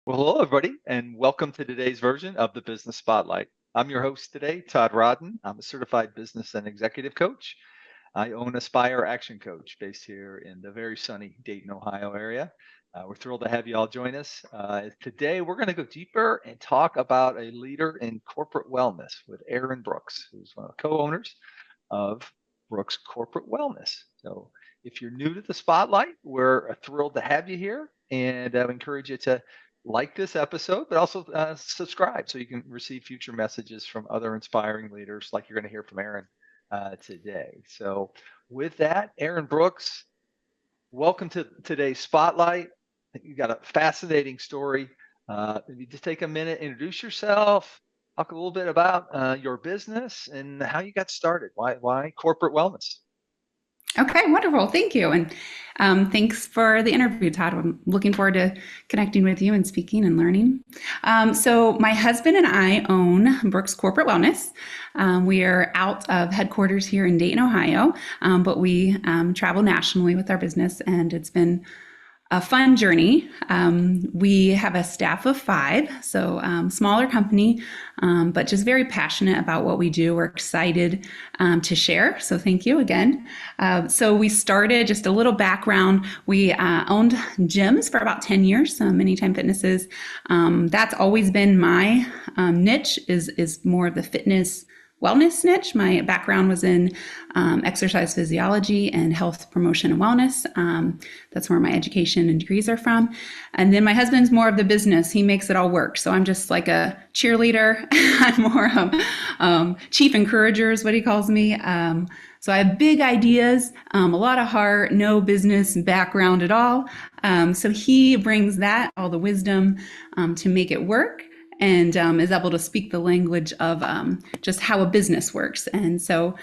Well, hello, everybody, and welcome to today's version of the Business Spotlight. I'm your host today, Todd Rodden. I'm a certified business and executive coach. I own Aspire Action Coach based here in the very sunny Dayton, Ohio area. We're thrilled to have you all join us. Today, we're going to go deeper and talk about a leader in corporate wellness with Erin Brooks, who's one of the co-owners of Brooks Corporate Wellness. So if you're new to the Spotlight, we're thrilled to have you here, and I encourage you to like this episode, but also subscribe so you can receive future messages from other inspiring leaders like you're going to hear from Erin today. So with that, Erin Brooks, welcome to today's Spotlight. You got a fascinating story. Maybe just take a minute, introduce yourself, talk a little bit about your business and how you got started. Why corporate wellness? Okay, wonderful. Thank you. And thanks for the interview, Todd. I'm looking forward to connecting with you and speaking and learning. So my husband and I own Brooks Corporate Wellness. We are out of headquarters here in Dayton, Ohio, but we travel nationally with our business, and it's been a fun journey. We have a staff of 5, so smaller company, but just very passionate about what we do. We're excited to share. So thank you again. So we started, just a little background. We owned gyms for about 10 years, Anytime Fitnesses. That's always been my niche is more of the fitness wellness niche. My background was in exercise physiology and health promotion and wellness. That's where my education and degrees are from. And then my husband's more of the business. He makes it all work. So I'm just like a cheerleader. I'm more of chief encourager is what he calls me. So I have big ideas, a lot of heart, no business background at all. So he brings that, all the wisdom to make it work, and is able to speak the language of just how a business works. And so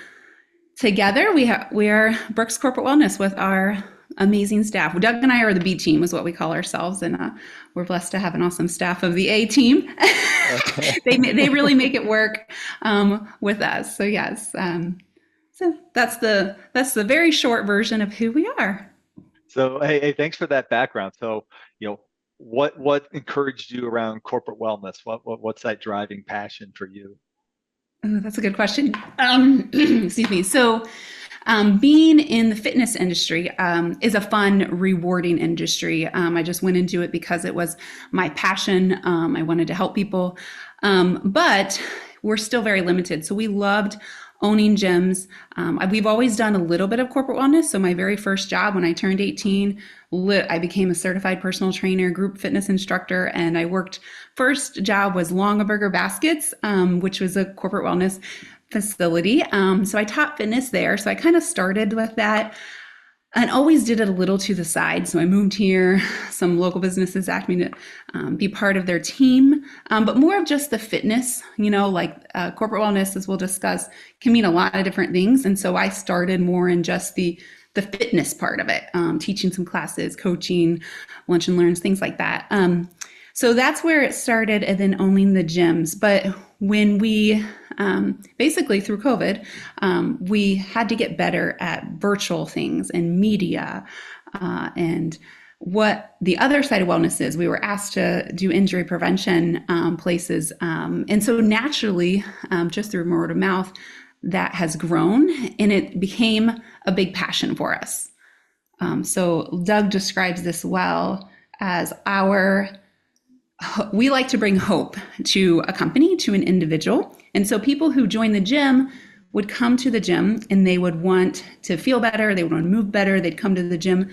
together we are Brooks Corporate Wellness with our amazing staff. Doug and I are the B team is what we call ourselves. And we're blessed to have an awesome staff of the A team. Okay. They really make it work with us. So yes. So that's the very short version of who we are. So hey, thanks for that background. So what encouraged you around corporate wellness? What's that driving passion for you? Oh, that's a good question. Excuse me. So, being in the fitness industry is a fun, rewarding industry. I just went into it because it was my passion. I wanted to help people, but we're still very limited. So we loved owning gyms. We've always done a little bit of corporate wellness. So my very first job when I turned 18, I became a certified personal trainer, group fitness instructor, and I worked, first job was Longaberger Baskets, which was a corporate wellness facility. So I taught fitness there. So I kind of started with that and always did it a little to the side. So I moved here. Some local businesses asked me to be part of their team, but more of just the fitness, like corporate wellness, as we'll discuss, can mean a lot of different things. And so I started more in just the fitness part of it, teaching some classes, coaching, lunch and learns, things like that. So that's where it started, and then owning the gyms. But when we, basically through COVID, we had to get better at virtual things and media, and what the other side of wellness is. We were asked to do injury prevention places. And so naturally, just through word of mouth, that has grown, and it became a big passion for us. So Doug describes this well as we like to bring hope to a company, to an individual. And so people who join the gym would come to the gym and they would want to feel better. They would want to move better. They'd come to the gym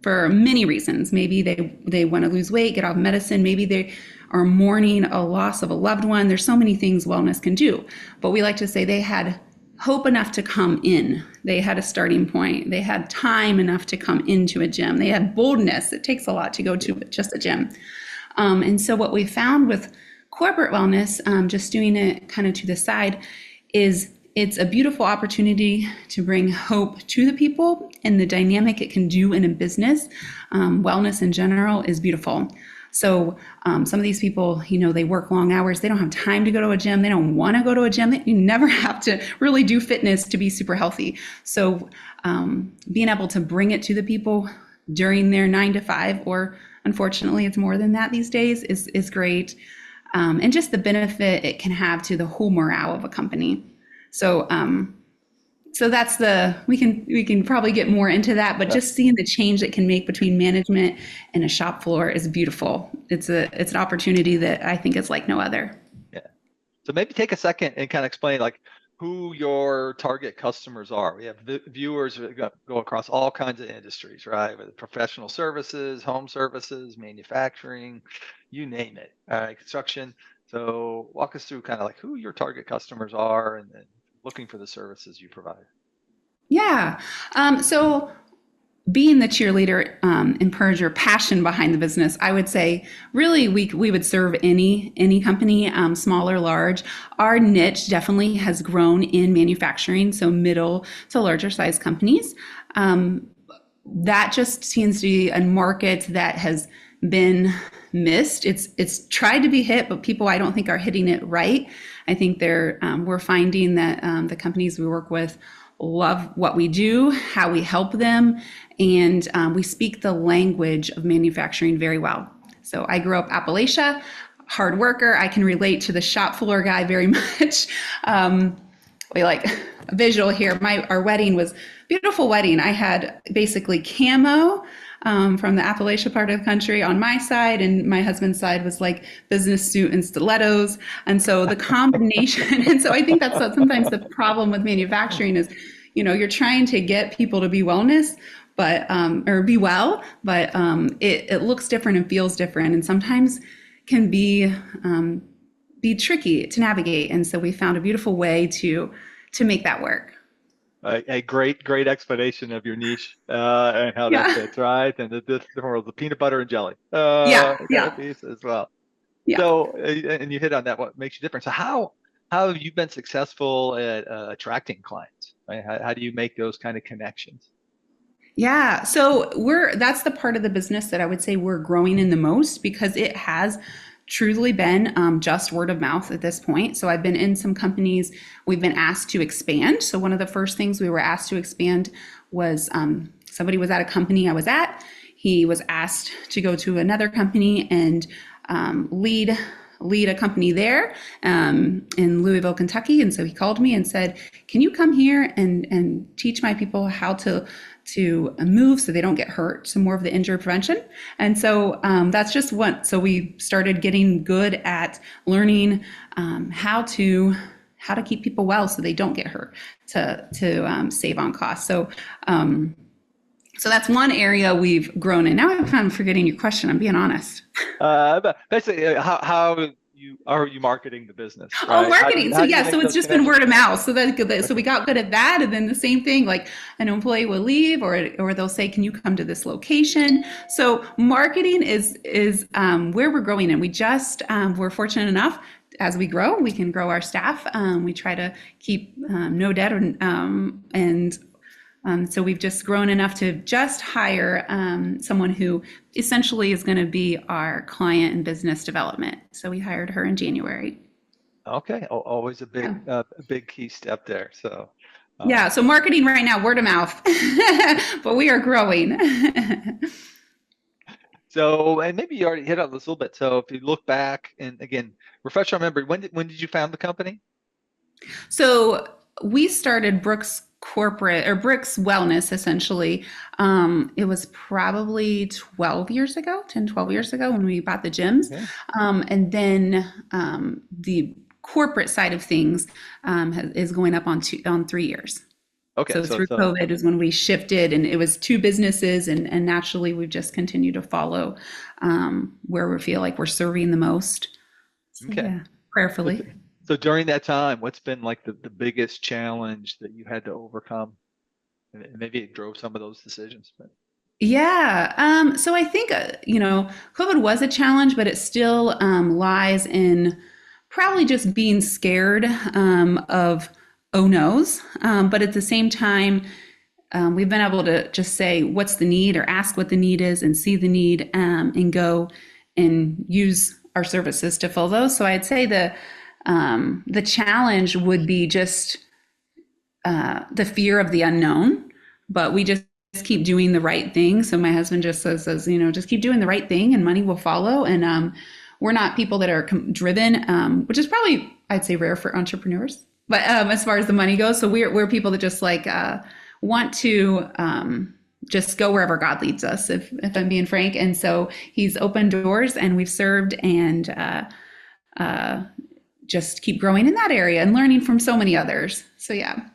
for many reasons. Maybe they want to lose weight, get off medicine. Maybe they are mourning a loss of a loved one. There's so many things wellness can do. But we like to say they had hope enough to come in. They had a starting point. They had time enough to come into a gym. They had boldness. It takes a lot to go to just a gym. And so what we found with corporate wellness, just doing it kind of to the side, is it's a beautiful opportunity to bring hope to the people, and the dynamic it can do in a business. Wellness in general is beautiful. So some of these people, they work long hours. They don't have time to go to a gym. They don't want to go to a gym. You never have to really do fitness to be super healthy. So being able to bring it to the people during their 9 to 5 or Unfortunately, it's more than that these days, is great. And just the benefit it can have to the whole morale of a company. So, so that's we can probably get more into that, but just seeing the change it can make between management and a shop floor is beautiful. It's an opportunity that I think is like no other. Yeah. So maybe take a second and kind of explain like who your target customers are. We have viewers that go across all kinds of industries, right? With professional services, home services, manufacturing, you name it. All right, construction. So walk us through kind of like who your target customers are and looking for the services you provide. Yeah. So being the cheerleader, encourage your passion behind the business, I would say really we would serve any company, small or large. Our niche definitely has grown in manufacturing, so middle to larger size companies. That just seems to be a market that has been missed. It's tried to be hit, but people I don't think are hitting it right. I think we're finding that the companies we work with love what we do, how we help them, and we speak the language of manufacturing very well. So I grew up Appalachia, hard worker. I can relate to the shop floor guy very much. We like a visual here. Our wedding was a beautiful wedding. I had basically camo from the Appalachia part of the country on my side, and my husband's side was like business suit and stilettos. And so the combination, and so I think that's sometimes the problem with manufacturing is, you're trying to get people to be wellness, but or be well, but it looks different and feels different, and sometimes can be tricky to navigate. And so we found a beautiful way to make that work. A great explanation of your niche and how that Yeah. fits, right? And the peanut butter and jelly Yeah. kind of Yeah. piece as well. Yeah. So, and you hit on that, what makes you different. So how have you been successful at attracting clients, right? How do you make those kind of connections? Yeah. So that's the part of the business that I would say we're growing in the most because it has truly been just word of mouth at this point. So I've been in some companies, we've been asked to expand. So one of the first things we were asked to expand was somebody was at a company I was at. He was asked to go to another company and lead a company there in Louisville, Kentucky. And so he called me and said, "Can you come here and teach my people how to move so they don't get hurt?" So more of the injury prevention. And so that's just what. So we started getting good at learning how to keep people well so they don't get hurt to save on costs. So that's one area we've grown in. Now I'm kind of forgetting your question. I'm being honest. But basically, how are you marketing the business, Oh, right? marketing. So How do you yeah, make so it's those just been connections? word of mouth. So we got good at that, and then the same thing, like an employee will leave, or they'll say, "Can you come to this location?" So marketing is where we're growing, and we're fortunate enough as we grow, we can grow our staff. We try to keep no debt, and so we've just grown enough to just hire someone who essentially is going to be our client in business development. So we hired her in January. Okay, always Yeah. a big key step there. So, Yeah. um, So marketing right now, word of mouth, but we are growing. and maybe you already hit on this a little bit. So if you look back and again, refresh our memory, when did you found the company? So we started Brooks Corporate or Brooks Wellness essentially. It was probably 12 years ago, 10, 12 years ago when we bought the gyms. Okay. And then the corporate side of things is going up on 3 years. Okay. So So through so COVID is when we shifted, and it was two businesses, and naturally we've just continued to follow where we feel like we're serving the most. So okay. yeah, So, prayerfully. so during that time, what's been like the biggest challenge that you had to overcome? And maybe it drove some of those decisions, but Yeah. So I think, COVID was a challenge, but it still lies in probably just being scared of oh no's. But at the same time, we've been able to just say what's the need or ask what the need is and see the need and go and use our services to fill those. So I'd say the challenge would be just the fear of the unknown, but we just keep doing the right thing. So my husband just says, just keep doing the right thing and money will follow. And we're not people that are driven, which is probably, I'd say, rare for entrepreneurs. But as far as the money goes, so we're people that just like want to just go wherever God leads us, if I'm being frank. And so he's opened doors and we've served and just keep growing in that area and learning from so many others. So yeah.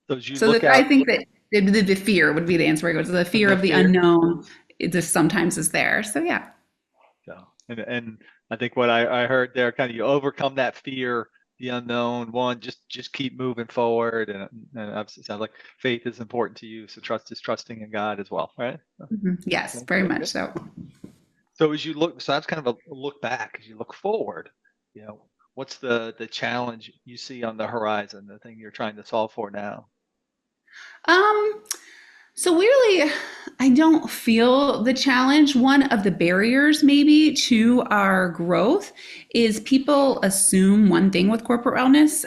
So as you So look I out, think that the fear would be the answer. Where it goes, the fear the of the fear. unknown, it just sometimes is there. So yeah. So, and I think what I heard there, kind of you overcome that fear, the unknown. One, just keep moving forward, and obviously it sounds like faith is important to you. So trust is trusting in God as well, right? Yes, Okay, very good, much good. so. So as you look, so that's kind of a look back. As you look forward, what's the challenge you see on the horizon, the thing you're trying to solve for now? Um, So really, I don't feel the challenge. One of the barriers maybe to our growth is people assume one thing with corporate wellness.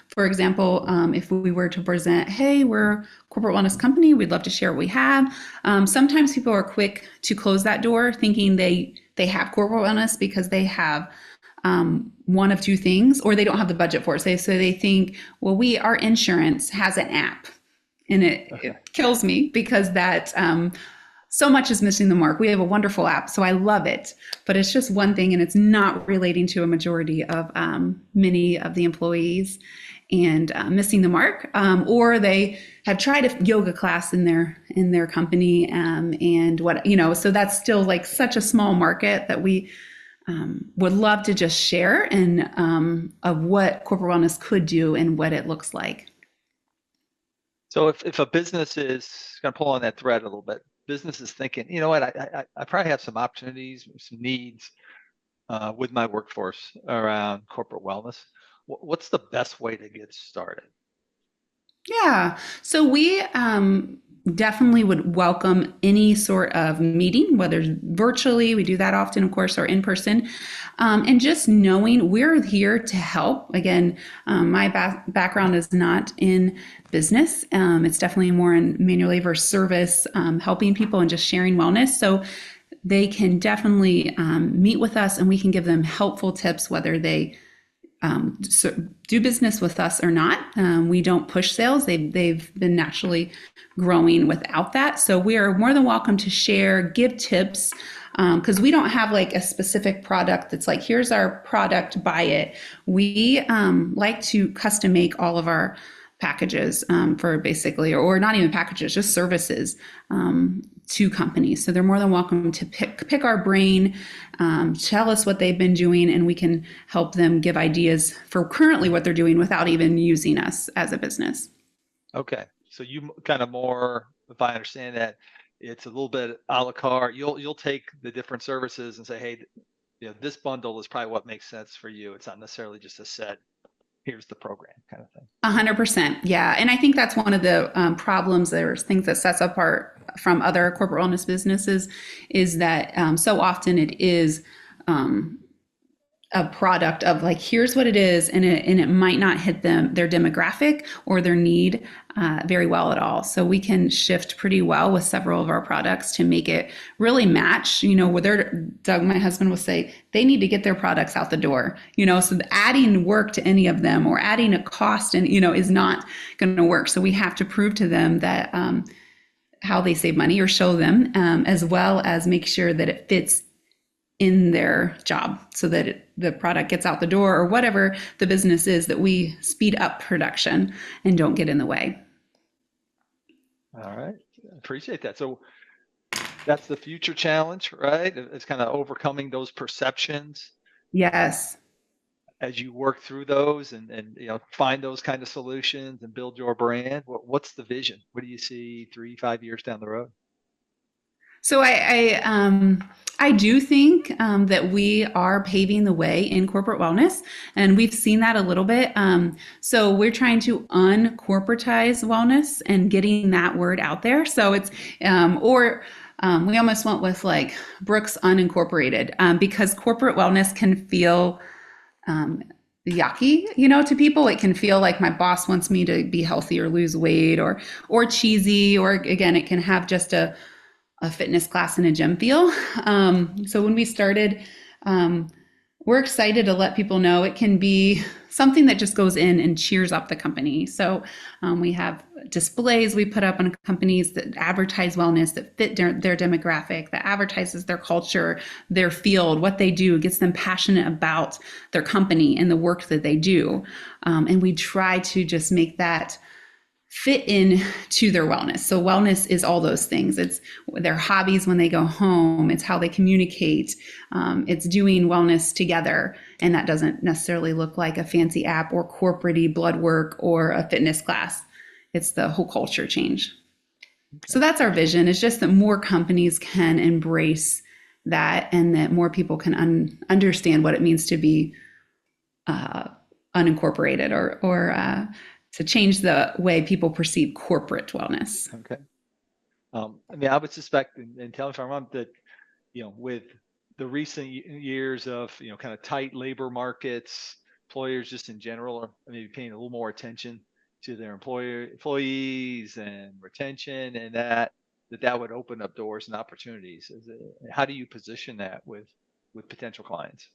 For example, if we were to present, hey, we're a corporate wellness company, we'd love to share what we have. Sometimes people are quick to close that door thinking they have corporate wellness because they have one of two things, or they don't have the budget for it. So they think, well, our insurance has an app. And Okay. it kills me because that so much is missing the mark. We have a wonderful app, so I love it, but it's just one thing, and it's not relating to a majority of many of the employees, and missing the mark. Or they have tried a yoga class in their company, and so that's still like such a small market that we would love to just share and of what corporate wellness could do and what it looks like. So if a business is going to pull on that thread a little bit, business is thinking, you know what, I probably have some opportunities, some needs with my workforce around corporate wellness. What's the best way to get started? Yeah. So we definitely would welcome any sort of meeting, whether virtually, we do that often, of course, or in person. And just knowing we're here to help. Again, my background is not in business. It's definitely more in manual labor service, helping people and just sharing wellness. So they can definitely meet with us and we can give them helpful tips, whether they do business with us or not. We don't push sales. They've been naturally growing without that. So we are more than welcome to share, give tips, because we don't have like a specific product that's like, here's our product, buy it. We like to custom make all of our packages for basically, or not even packages, just services to companies. So they're more than welcome to pick our brain, tell us what they've been doing, and we can help them give ideas for currently what they're doing without even using us as a business. Okay. So you kind of more, if I understand that, it's a little bit a la carte. You'll take the different services and say, hey, this bundle is probably what makes sense for you. It's not necessarily just a set, here's the program kind of thing. 100%. Yeah. And I think that's one of the problems, there's things that sets apart from other corporate wellness businesses is that so often it is a product of like, here's what it is, and it might not hit their demographic or their need very well at all. So we can shift pretty well with several of our products to make it really match, Doug, my husband, will say they need to get their products out the door, so adding work to any of them or adding a cost and, is not going to work. So we have to prove to them that how they save money or show them, as well as make sure that it fits in their job so that the product gets out the door or whatever the business is, that we speed up production and don't get in the way. All right. Appreciate that. So that's the future challenge, right? It's kind of overcoming those perceptions. Yes. As you work through those and find those kind of solutions and build your brand, what's the vision? What do you see 3-5 years down the road? So I do think that we are paving the way in corporate wellness, and we've seen that a little bit. So we're trying to uncorporatize wellness and getting that word out there. So it's we almost went with like Brooks unincorporated, because corporate wellness can feel yucky, to people. It can feel like my boss wants me to be healthy or lose weight, or cheesy, or again, it can have just a fitness class in a gym feel. So when we started, we're excited to let people know it can be something that just goes in and cheers up the company. So we have displays we put up on companies that advertise wellness, that fit their demographic, that advertises their culture, their field, what they do, gets them passionate about their company and the work that they do. And we try to just make that fit in to their wellness. So wellness is all those things. It's their hobbies when they go home. It's how they communicate. It's doing wellness together. And that doesn't necessarily look like a fancy app or corporate-y blood work or a fitness class. It's the whole culture change. Okay. So that's our vision. It's just that more companies can embrace that, and that more people can understand what it means to be unincorporated or to change the way people perceive corporate wellness. Okay. I would suspect, and tell me if I'm wrong, that, with the recent years of, kind of tight labor markets, employers just in general are maybe paying a little more attention to their employees and retention, and that would open up doors and opportunities. How do you position that with potential clients?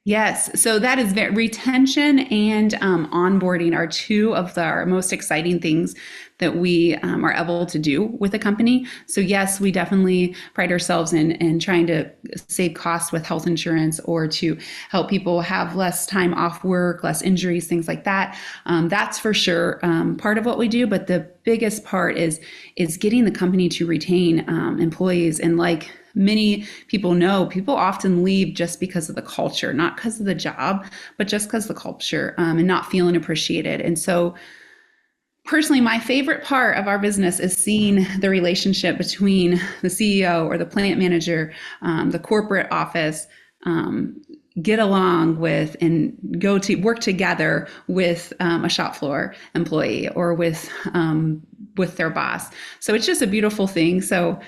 Yes. So that is retention and onboarding are two of our most exciting things that we are able to do with a company. So yes, we definitely pride ourselves in trying to save costs with health insurance, or to help people have less time off work, less injuries, things like that. That's for sure part of what we do. But the biggest part is getting the company to retain employees. And like many people know, people often leave just because of the culture, not because of the job, but just because of the culture, and not feeling appreciated. And so personally, my favorite part of our business is seeing the relationship between the CEO or the plant manager, the corporate office, get along with and go to work together with a shop floor employee or with their boss. So it's just a beautiful thing. So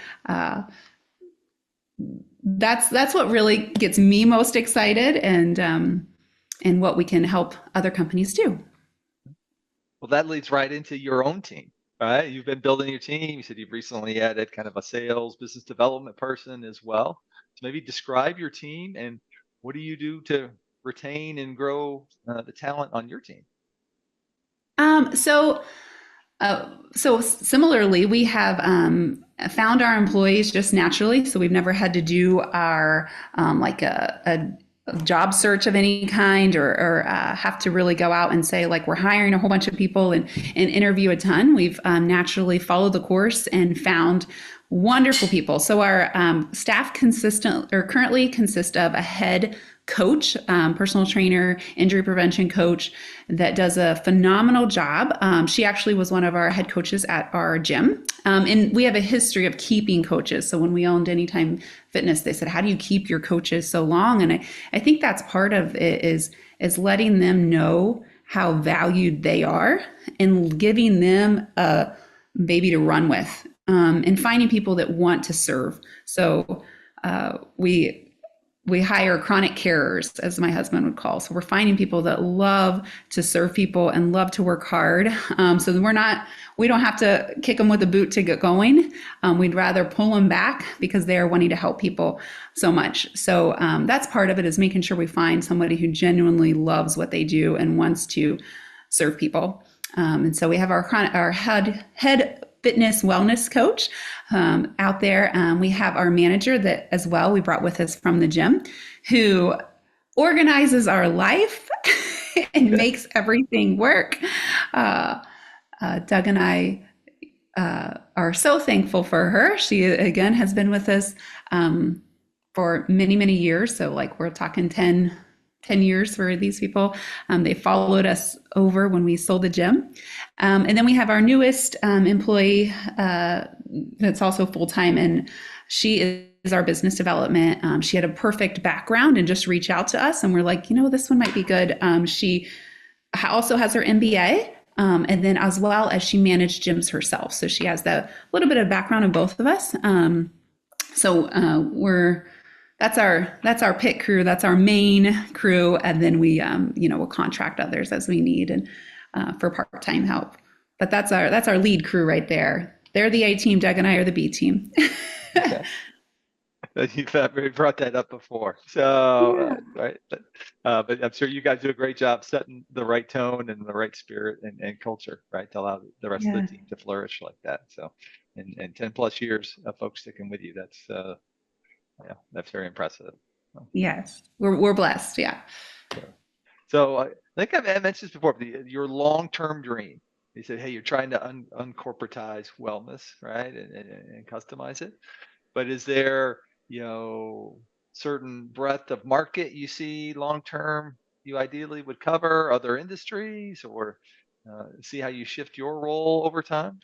that's what really gets me most excited, and what we can help other companies do. Well, that leads right into your own team, right? You've been building your team. You said you've recently added kind of a sales business development person as well. So maybe describe your team, and what do you do to retain and grow the talent on your team? So similarly, we have found our employees just naturally. So we've never had to do our like a job search of any kind, or have to really go out and say, like, we're hiring a whole bunch of people and interview a ton. We've naturally followed the course and found wonderful people. So our staff currently consist of a head coach, personal trainer, injury prevention coach that does a phenomenal job. She actually was one of our head coaches at our gym. And we have a history of keeping coaches. So when we owned Anytime Fitness, they said, how do you keep your coaches so long? And I think that's part of it is letting them know how valued they are and giving them a baby to run with, and finding people that want to serve. So we hire chronic carers, as my husband would call. So we're finding people that love to serve people and love to work hard. So we don't have to kick them with a boot to get going. We'd rather pull them back because they are wanting to help people so much. So that's part of it, is making sure we find somebody who genuinely loves what they do and wants to serve people. And so we have our head fitness wellness coach out there. We have our manager that as well we brought with us from the gym, who organizes our life and makes everything work. Doug and I are so thankful for her. She again has been with us for many, many years. So like we're talking 10 years for these people. They followed us over when we sold the gym. And then we have our newest employee that's also full-time, and she is our business development. She had a perfect background and just reached out to us, and we're like, this one might be good. She also has her MBA, and then as well as she managed gyms herself. So she has the little bit of background of both of us. that's our pit crew. That's our main crew, and then we we'll contract others as we need and for part-time help. But that's our lead crew right there. They're the A team. Doug and I are the B team. Okay. You've brought that up before. So, Yeah. right. But I'm sure you guys do a great job setting the right tone and the right spirit and culture, right, to allow the rest of Yeah. the team to flourish like that. So, and 10 plus years of folks sticking with you, yeah, that's very impressive. So, Yes. We're blessed. Yeah. I think I mentioned this before, your long-term dream. You said, hey, you're trying to uncorporatize wellness, right, and customize it. But is there, certain breadth of market you see long term you ideally would cover, other industries, or see how you shift your role over time?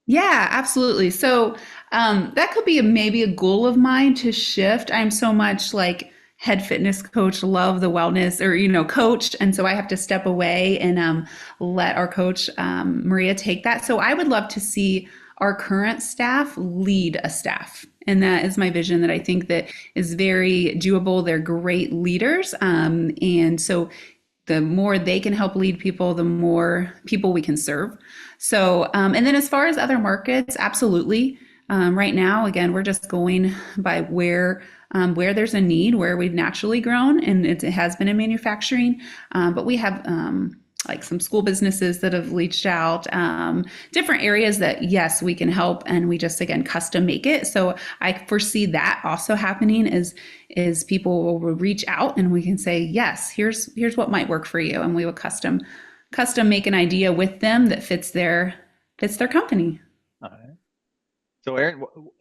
Yeah, absolutely. So that could be maybe a goal of mine to shift. I'm so much like head fitness coach, love the wellness or, coach. And so I have to step away and let our coach, Maria, take that. So I would love to see our current staff lead a staff. And that is my vision that I think that is very doable. They're great leaders. And so the more they can help lead people, the more people we can serve. So, and then as far as other markets, absolutely. Right now, again, we're just going by where there's a need, where we've naturally grown, and it has been in manufacturing. But we have like some school businesses that have reached out, different areas that yes, we can help, and we just again custom make it. So I foresee that also happening is people will reach out and we can say yes, here's what might work for you, and we will custom make an idea with them that fits their company. All right. So, Erin, you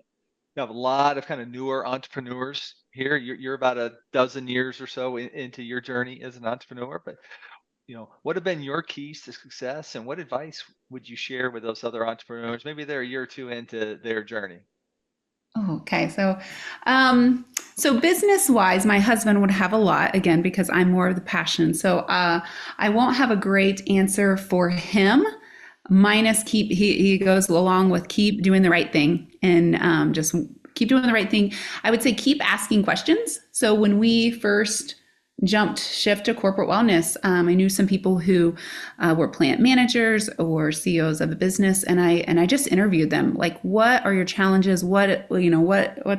have a lot of kind of newer entrepreneurs here. You're about a dozen years or so into your journey as an entrepreneur, but what have been your keys to success, and what advice would you share with those other entrepreneurs? Maybe they're a year or two into their journey. Oh, okay. So business wise, my husband would have a lot again because I'm more of the passion. So I won't have a great answer for him. Minus he goes along with keep doing the right thing and just keep doing the right thing. I would say keep asking questions. So when we first jumped shift to corporate wellness, I knew some people who were plant managers or CEOs of a business, and I just interviewed them, like, what are your challenges? What's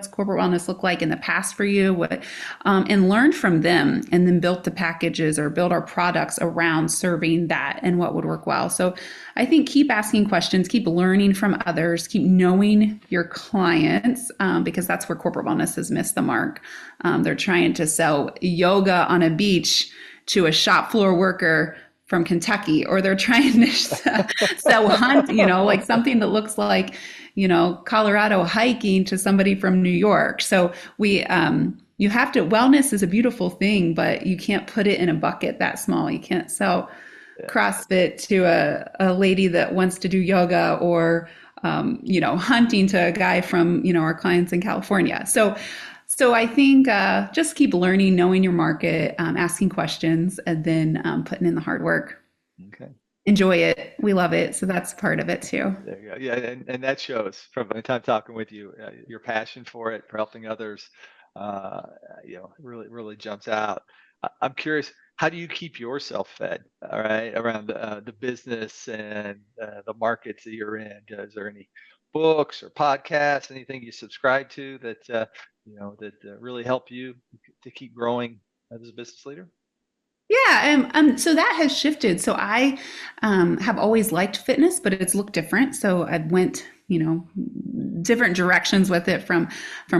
corporate wellness look like in the past for you? And learned from them, and then built the packages or build our products around serving that and what would work well. So I think keep asking questions, keep learning from others, keep knowing your clients, because that's where corporate wellness has missed the mark. They're trying to sell yoga on a beach to a shop floor worker from Kentucky, or they're trying to sell hunt, like something that looks like, Colorado hiking to somebody from New York. So you have to, wellness is a beautiful thing, but you can't put it in a bucket that small. You can't sell CrossFit to a lady that wants to do yoga, or hunting to a guy from our clients in California. So I think just keep learning, knowing your market, asking questions, and then putting in the hard work. Okay. Enjoy it. We love it. So that's part of it too. There you go. Yeah, and that shows from my time talking with you. Your passion for it, for helping others, really jumps out. I'm curious, how do you keep yourself fed? All right, around the business and the markets that you're in. Is there any books or podcasts, anything you subscribe to that really help you to keep growing as a business leader? Yeah, so that has shifted. So I have always liked fitness, but it's looked different. So I went, different directions with it, from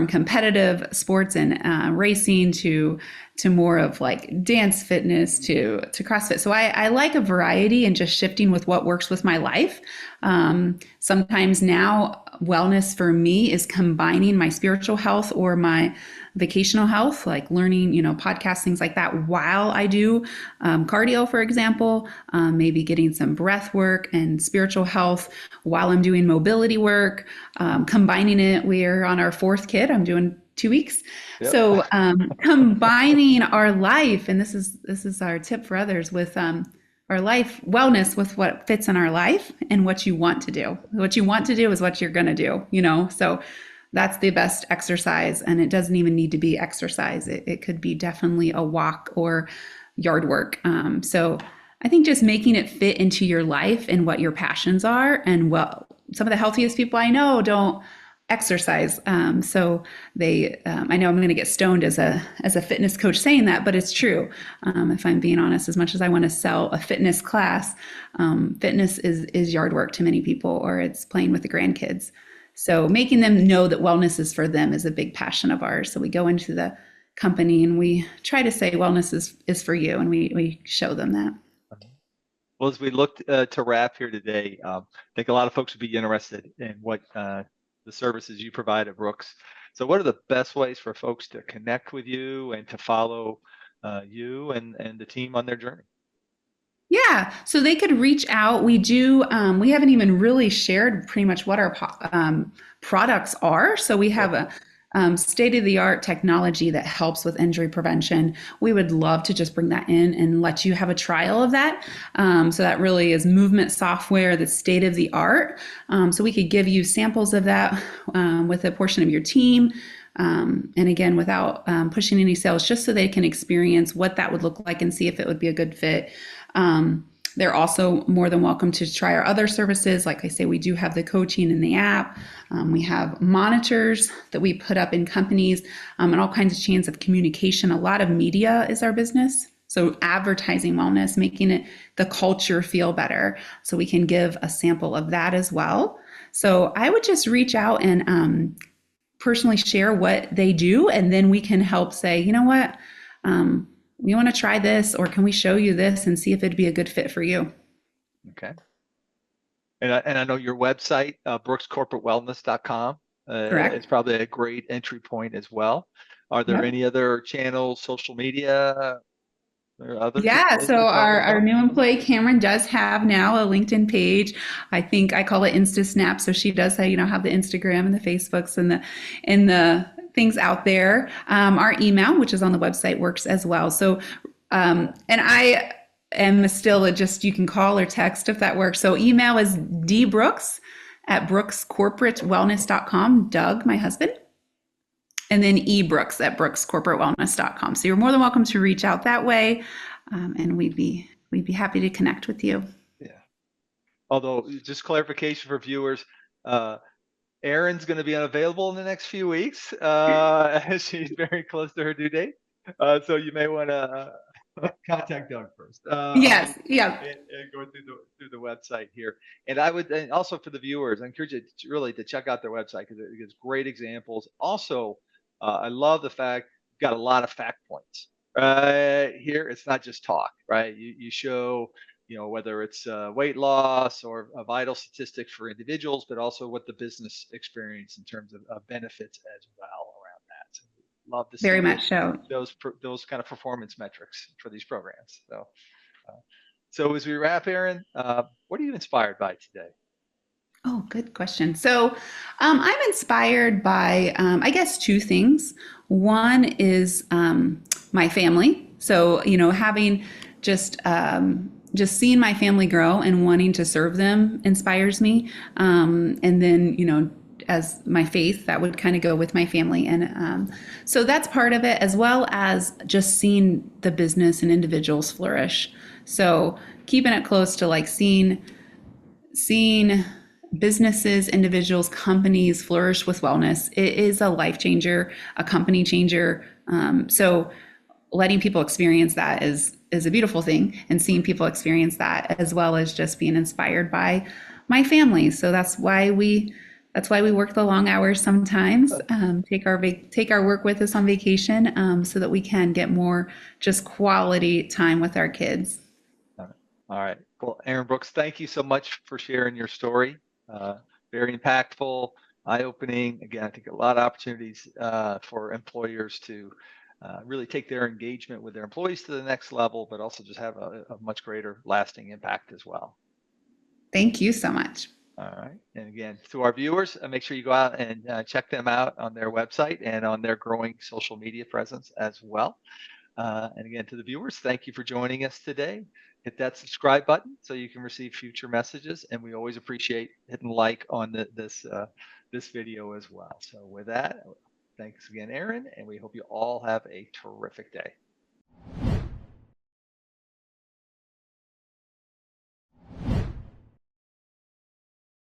competitive sports and racing to more of like dance fitness to CrossFit. So I like a variety and just shifting with what works with my life. Sometimes now wellness for me is combining my spiritual health or my vocational health, like learning, podcasts, things like that, while I do cardio, for example, maybe getting some breath work and spiritual health while I'm doing mobility work, combining it. We're on our fourth kid. I'm doing 2 weeks. Yep. So combining our life, and this is our tip for others, with our life wellness with what fits in our life and what you want to do. What you want to do is what you're going to do, So that's the best exercise. And it doesn't even need to be exercise. It could be definitely a walk or yard work. So I think just making it fit into your life and what your passions are. And what some of the healthiest people I know don't exercise. So I know I'm going to get stoned as a fitness coach saying that, but it's true. If I'm being honest, as much as I want to sell a fitness class, fitness is yard work to many people, or it's playing with the grandkids. So making them know that wellness is for them is a big passion of ours. So we go into the company and we try to say wellness is for you, and we show them that. Well, as we look to wrap here today, I think a lot of folks would be interested in what the services you provide at Brooks. So what are the best ways for folks to connect with you and to follow you and the team on their journey? Yeah, so they could reach out. We do. We haven't even really shared pretty much what our products are. So we have a state of the art technology that helps with injury prevention. We would love to just bring that in and let you have a trial of that. So that really is movement software that's state of the art. So we could give you samples of that with a portion of your team. And again, without pushing any sales, just so they can experience what that would look like and see if it would be a good fit. They're also more than welcome to try our other services. Like I say, we do have the coaching in the app. We have monitors that we put up in companies and all kinds of channels of communication. A lot of media is our business. So advertising wellness, making it the culture feel better. So we can give a sample of that as well. So I would just reach out and personally share what they do, and then we can help say, you know what, we want to try this, or can we show you this and see if it'd be a good fit for you? Okay. And I know your website, brookscorporatewellness.com, is Correct. probably a great entry point as well. Are there Yep. any other channels, social media, or others Yeah, that so you're following as our well? new employee Cameron does have now a LinkedIn page. I think I call it Insta Snap. So she does say, have the Instagram and the Facebooks and the things out there. Our email, which is on the website, works as well. So and I am still just you can call or text if that works. So email is dbrooks at brookscorporatewellness.com. Doug, my husband. And then ebrooks at brookscorporatewellness.com. So you're more than welcome to reach out that way, and we'd be happy to connect with you. Yeah. Although, just clarification for viewers, Erin's going to be unavailable in the next few weeks. She's very close to her due date. So you may want to contact Doug first. Yes, yeah, And go through the website here. And I would, and also for the viewers, I encourage you to really to check out their website because it gives great examples. Also, I love the fact you've got a lot of fact points. Here, it's not just talk, right? You show, whether it's weight loss or vital statistics for individuals, but also what the business experience in terms of benefits as well around that. So love to very see much so. those kind of performance metrics for these programs. Uh, so as we wrap, Erin, what are you inspired by today? Oh, good question. So I'm inspired by, I guess, two things. One is my family. So, having just seeing my family grow and wanting to serve them inspires me. And then, as my faith, that would kind of go with my family. And so that's part of it, as well as just seeing the business and individuals flourish. So keeping it close to like seeing businesses, individuals, companies flourish with wellness. It is a life changer, a company changer. So letting people experience that is a beautiful thing, and seeing people experience that, as well as just being inspired by my family. So that's why we work the long hours sometimes. Take our work with us on vacation, so that we can get more just quality time with our kids. All right. Well, Erin Brooks, thank you so much for sharing your story. Uh, Very impactful, eye-opening. Again, I think a lot of opportunities for employers to really take their engagement with their employees to the next level, but also just have a much greater lasting impact as well. Thank you so much. All right. And again, to our viewers, make sure you go out and check them out on their website and on their growing social media presence as well. And again, to the viewers, thank you for joining us today. hit that subscribe button so you can receive future messages. And we always appreciate hitting like on this video as well. So with that, thanks again, Erin, and we hope you all have a terrific day.